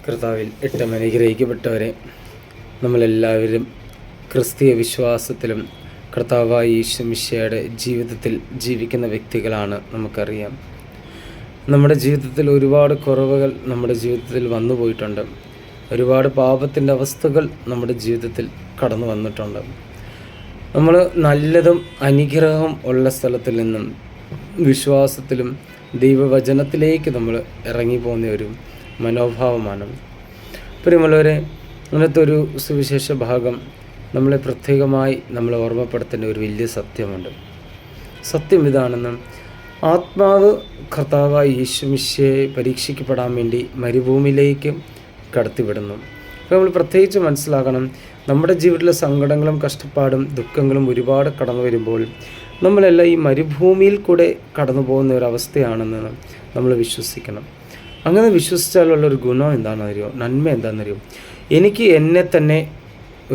കർത്താവിൽ ഏറ്റവും അനുഗ്രഹിക്കപ്പെട്ടവരെ, നമ്മളെല്ലാവരും ക്രിസ്തീയ വിശ്വാസത്തിലും കർത്താവായ യേശു മിശിഹായുടെ ജീവിതത്തിൽ ജീവിക്കുന്ന വ്യക്തികളാണ്. നമുക്കറിയാം, നമ്മുടെ ജീവിതത്തിൽ ഒരുപാട് കുറവുകൾ നമ്മുടെ ജീവിതത്തിൽ വന്നു പോയിട്ടുണ്ട്. ഒരുപാട് പാപത്തിൻ്റെ അവസ്ഥകൾ നമ്മുടെ ജീവിതത്തിൽ കടന്നു വന്നിട്ടുണ്ട്. നമ്മൾ നല്ലതും അനുഗ്രഹവും ഉള്ള സ്ഥലത്തിൽ നിന്നും വിശ്വാസത്തിലും ദൈവവചനത്തിലേക്ക് നമ്മൾ ഇറങ്ങിപ്പോകുന്ന ഒരു മനോഭാവമാണ്. പ്രിയമുള്ളവരെ, അങ്ങനത്തെ ഒരു സുവിശേഷ ഭാഗം നമ്മളെ പ്രത്യേകമായി നമ്മളെ ഓർമ്മപ്പെടുത്തേണ്ട ഒരു വലിയ സത്യമുണ്ട്. സത്യം ഇതാണെന്ന്, ആത്മാവ് കർത്താവായ യേശു മിശിഹായെ പരീക്ഷിക്കപ്പെടാൻ വേണ്ടി മരുഭൂമിയിലേക്ക് കടത്തിവിടുന്നു. അപ്പോൾ നമ്മൾ പ്രത്യേകിച്ച് മനസ്സിലാക്കണം, നമ്മുടെ ജീവിതത്തിലെ സങ്കടങ്ങളും കഷ്ടപ്പാടും ദുഃഖങ്ങളും ഒരുപാട് കടന്നു വരുമ്പോൾ നമ്മളെല്ലാം ഈ മരുഭൂമിയിൽ കൂടെ കടന്നു പോകുന്ന ഒരവസ്ഥയാണെന്ന് നമ്മൾ വിശ്വസിക്കണം. അങ്ങനെ വിശ്വസിച്ചാലുള്ളൊരു ഗുണം എന്താണെന്നറിയോ, നന്മ എന്താണെന്നറിയോ, എനിക്ക് എന്നെ തന്നെ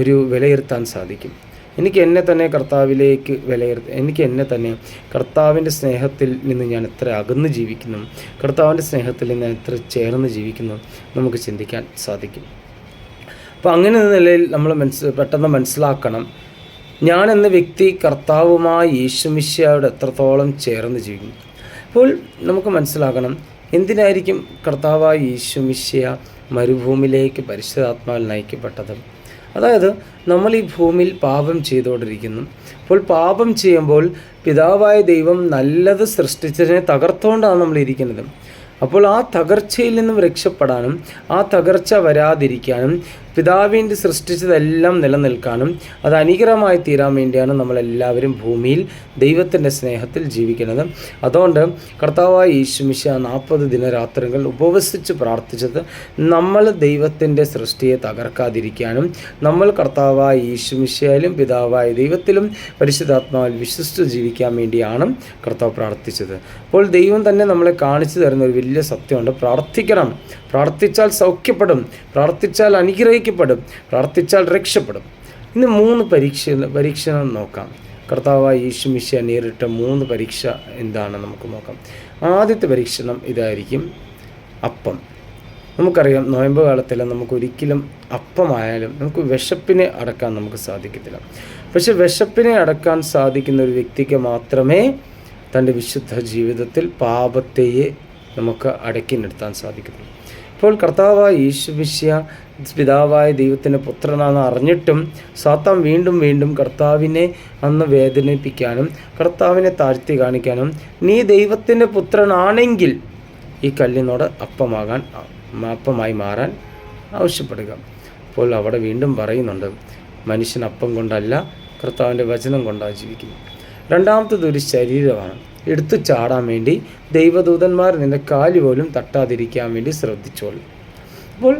ഒരു വിലയിരുത്താൻ സാധിക്കും. എനിക്ക് എന്നെ തന്നെ കർത്താവിലേക്ക് എനിക്ക് എന്നെ തന്നെ കർത്താവിൻ്റെ സ്നേഹത്തിൽ നിന്ന് ഞാൻ എത്ര അകന്ന് ജീവിക്കുന്നു, കർത്താവിൻ്റെ സ്നേഹത്തിൽ നിന്ന് ഞാൻ എത്ര ചേർന്ന് ജീവിക്കുന്നു നമുക്ക് ചിന്തിക്കാൻ സാധിക്കും. അപ്പോൾ അങ്ങനെ നിലയിൽ നമ്മൾ പെട്ടെന്ന് മനസ്സിലാക്കണം, ഞാൻ എന്ന വ്യക്തി കർത്താവുമായി യേശു മിശിഹായോട് എത്രത്തോളം ചേർന്ന് ജീവിക്കും. അപ്പോൾ നമുക്ക് മനസ്സിലാക്കണം, എന്തിനായിരിക്കും കർത്താവായ യേശു മിശിഹാ മരുഭൂമിയിലേക്ക് പരിശുദ്ധാത്മാവിൽ നയിക്കപ്പെട്ടത്? അതായത്, നമ്മൾ ഈ ഭൂമിയിൽ പാപം ചെയ്തുകൊണ്ടിരിക്കുന്നു. അപ്പോൾ പാപം ചെയ്യുമ്പോൾ പിതാവായ ദൈവം നല്ലത് സൃഷ്ടിച്ചതിനെ തകർത്തുകൊണ്ടാണ് നമ്മൾ ഇരിക്കുന്നത്. അപ്പോൾ ആ തകർച്ചയിൽ നിന്നും രക്ഷപ്പെടാനും ആ തകർച്ച വരാതിരിക്കാനും പിതാവിൻ്റെ സൃഷ്ടിച്ചതെല്ലാം നിലനിൽക്കാനും അത് അനുഗ്രഹമായി തീരാൻ വേണ്ടിയാണ് നമ്മളെല്ലാവരും ഭൂമിയിൽ ദൈവത്തിൻ്റെ സ്നേഹത്തിൽ ജീവിക്കുന്നത്. അതുകൊണ്ട് കർത്താവായ യേശു മിശിഹാ 40 ദിനരാത്രങ്ങൾ ഉപവസിച്ച് പ്രാർത്ഥിച്ചത് നമ്മൾ ദൈവത്തിൻ്റെ സൃഷ്ടിയെ തകർക്കാതിരിക്കാനും നമ്മൾ കർത്താവായ യേശു മിശിഹായിലും പിതാവായ ദൈവത്തിലും പരിശുദ്ധാത്മാവിൽ വിശ്വസിച്ച് ജീവിക്കാൻ വേണ്ടിയാണ് കർത്താവ് പ്രാർത്ഥിച്ചത്. അപ്പോൾ ദൈവം തന്നെ നമ്മളെ കാണിച്ചു തരുന്ന ഒരു വലിയ സത്യമുണ്ട്. പ്രാർത്ഥിക്കണം, പ്രാർത്ഥിച്ചാൽ സൗഖ്യപ്പെടും, പ്രാർത്ഥിച്ചാൽ അനുഗ്രഹിക്കപ്പെടും, പ്രാർത്ഥിച്ചാൽ രക്ഷപ്പെടും. ഇന്ന് 3 പരീക്ഷണം നോക്കാം. കർത്താവായ യേശു മിശിഹാ നേരിട്ട 3 പരീക്ഷ എന്താണ് നമുക്ക് നോക്കാം. ആദ്യത്തെ പരീക്ഷണം ഇതായിരിക്കും, അപ്പം. നമുക്കറിയാം, നോയമ്പ് കാലത്തിൽ നമുക്കൊരിക്കലും അപ്പമായാലും നമുക്ക് വിശപ്പിനെ അടക്കാൻ നമുക്ക് സാധിക്കത്തില്ല. പക്ഷെ വിശപ്പിനെ അടക്കാൻ സാധിക്കുന്ന ഒരു വ്യക്തിക്ക് മാത്രമേ തൻ്റെ വിശുദ്ധ ജീവിതത്തിൽ പാപത്തെയെ നമുക്ക് അടക്കി നിർത്താൻ സാധിക്കത്തുള്ളൂ. ഇപ്പോൾ കർത്താവായ യേശു മിശിഹാ പിതാവായ ദൈവത്തിൻ്റെ പുത്രനാണെന്ന് അറിഞ്ഞിട്ടും സാത്താൻ വീണ്ടും വീണ്ടും കർത്താവിനെ അന്ന് വേദനിപ്പിക്കാനും കർത്താവിനെ താഴ്ത്തി കാണിക്കാനും, നീ ദൈവത്തിൻ്റെ പുത്രനാണെങ്കിൽ ഈ കല്ലിനോട് അപ്പമായി മാറാൻ ആവശ്യപ്പെടുക. അപ്പോൾ അവിടെ വീണ്ടും പറയുന്നുണ്ട്, മനുഷ്യൻ അപ്പം കൊണ്ടല്ല കർത്താവിൻ്റെ വചനം കൊണ്ടാണ് ജീവിക്കുന്നത്. രണ്ടാമത്തത് ഒരു ശരീരമാണ്. എടുത്തു ചാടാൻ വേണ്ടി ദൈവദൂതന്മാർ നിന്റെ കാല് പോലും തട്ടാതിരിക്കാൻ വേണ്ടി ശ്രദ്ധിച്ചോളൂ. അപ്പോൾ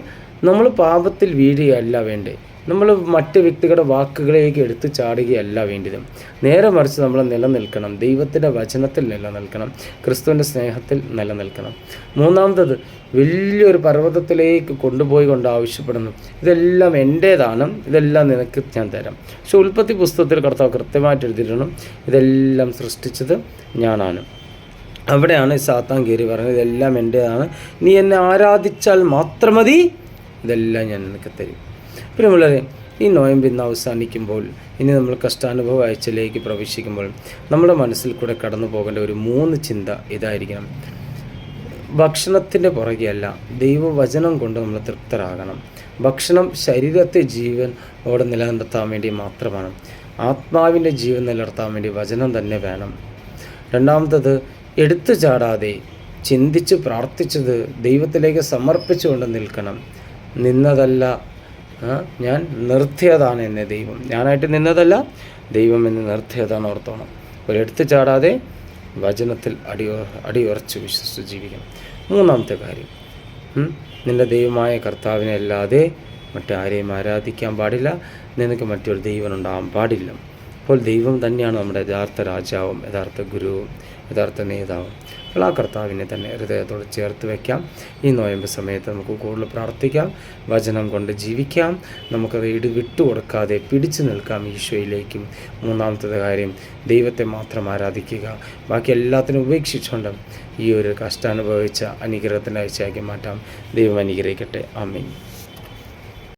നമ്മൾ പാപത്തിൽ വീഴുകയല്ല വേണ്ടേ, നമ്മൾ മറ്റ് വ്യക്തികളുടെ വാക്കുകളിലേക്ക് എടുത്തു ചാടുകയല്ല വേണ്ടത്. നേരെ മറിച്ച് നമ്മൾ നിലനിൽക്കണം, ദൈവത്തിൻ്റെ വചനത്തിൽ നിലനിൽക്കണം, ക്രിസ്തുവിൻ്റെ സ്നേഹത്തിൽ നിലനിൽക്കണം. മൂന്നാമത്തത്, വലിയൊരു പർവ്വതത്തിലേക്ക് കൊണ്ടുപോയി കൊണ്ട് ആവശ്യപ്പെടുന്നു, ഇതെല്ലാം എൻ്റേതാണ്, ഇതെല്ലാം നിനക്ക് ഞാൻ തരാം. പക്ഷെ ഉൽപ്പത്തി പുസ്തകത്തിൽ കർത്താവ് കൃത്യമായിട്ട് എഴുതിയിട്ടുണ്ട്, ഇതെല്ലാം സൃഷ്ടിച്ചത് ഞാനാണ്. അവിടെയാണ് സാത്താൻ കയറി പറയുന്നത്, ഇതെല്ലാം എൻ്റേതാണ്, നീ എന്നെ ആരാധിച്ചാൽ മാത്രം മതി, ഇതെല്ലാം ഞാൻ നിനക്ക് തരും. പ്രിയമുള്ളവരെ, ഈ നോയമ്പ് ഇന്ന് അവസാനിക്കുമ്പോൾ, ഇനി നമ്മൾ കഷ്ടാനുഭവ ആഴ്ചയിലേക്ക് പ്രവേശിക്കുമ്പോൾ നമ്മുടെ മനസ്സിൽ കൂടെ കടന്നു പോകേണ്ട ഒരു 3 ചിന്ത ഇതായിരിക്കണം. ഭക്ഷണത്തിൻ്റെ പുറകെയല്ല, ദൈവവചനം കൊണ്ട് നമ്മൾ തൃപ്തരാകണം. ഭക്ഷണം ശരീരത്തെ ജീവനോടെ നിലനിർത്താൻ വേണ്ടി മാത്രമാണ്. ആത്മാവിൻ്റെ ജീവൻ നിലനിർത്താൻ വേണ്ടി വചനം തന്നെ വേണം. രണ്ടാമത്തത്, എടുത്തു ചാടാതെ ചിന്തിച്ച് പ്രാർത്ഥിച്ചത് ദൈവത്തിലേക്ക് സമർപ്പിച്ചുകൊണ്ട് നിൽക്കണം. നിന്നതല്ല, ഞാൻ നിർത്തിയതാണ് എന്നെ ദൈവം, ഞാനായിട്ട് നിന്നതല്ല, ദൈവം എന്നെ നിർത്തിയതാണ് ഓർത്തോണം. ഒരു എടുത്തു ചാടാതെ വചനത്തിൽ അടിയുറച്ച് വിശ്വസിച്ച് ജീവിക്കണം. മൂന്നാമത്തെ കാര്യം, നിൻ്റെ ദൈവമായ കർത്താവിനെ അല്ലാതെ മറ്റാരെയും ആരാധിക്കാൻ പാടില്ല, നിനക്ക് മറ്റൊരു ദൈവനുണ്ടാകാൻ പാടില്ല. അപ്പോൾ ദൈവം തന്നെയാണ് നമ്മുടെ യഥാർത്ഥ രാജാവും യഥാർത്ഥ ഗുരുവും യഥാർത്ഥ നേതാവും. ആ കർത്താവിനെ തന്നെ ഹൃദയത്തോട് ചേർത്ത് വയ്ക്കാം. ഈ നോയമ്പ് സമയത്ത് നമുക്ക് കൂടുതൽ പ്രാർത്ഥിക്കാം, വചനം കൊണ്ട് ജീവിക്കാം, നമുക്കത് വിട്ടുകൊടുക്കാതെ പിടിച്ചു നിൽക്കാം ഈശോയിലേക്കും. മൂന്നാമത്തെ കാര്യം, ദൈവത്തെ മാത്രം ആരാധിക്കുക, ബാക്കി എല്ലാത്തിനും ഉപേക്ഷിച്ചുകൊണ്ട് ഈ ഒരു കഷ്ടാനുഭവിച്ച അനുഗ്രഹത്തിൻ്റെ ആഴ്ചയാക്കി മാറ്റാം. ദൈവം അനുഗ്രഹിക്കട്ടെ. ആമേൻ.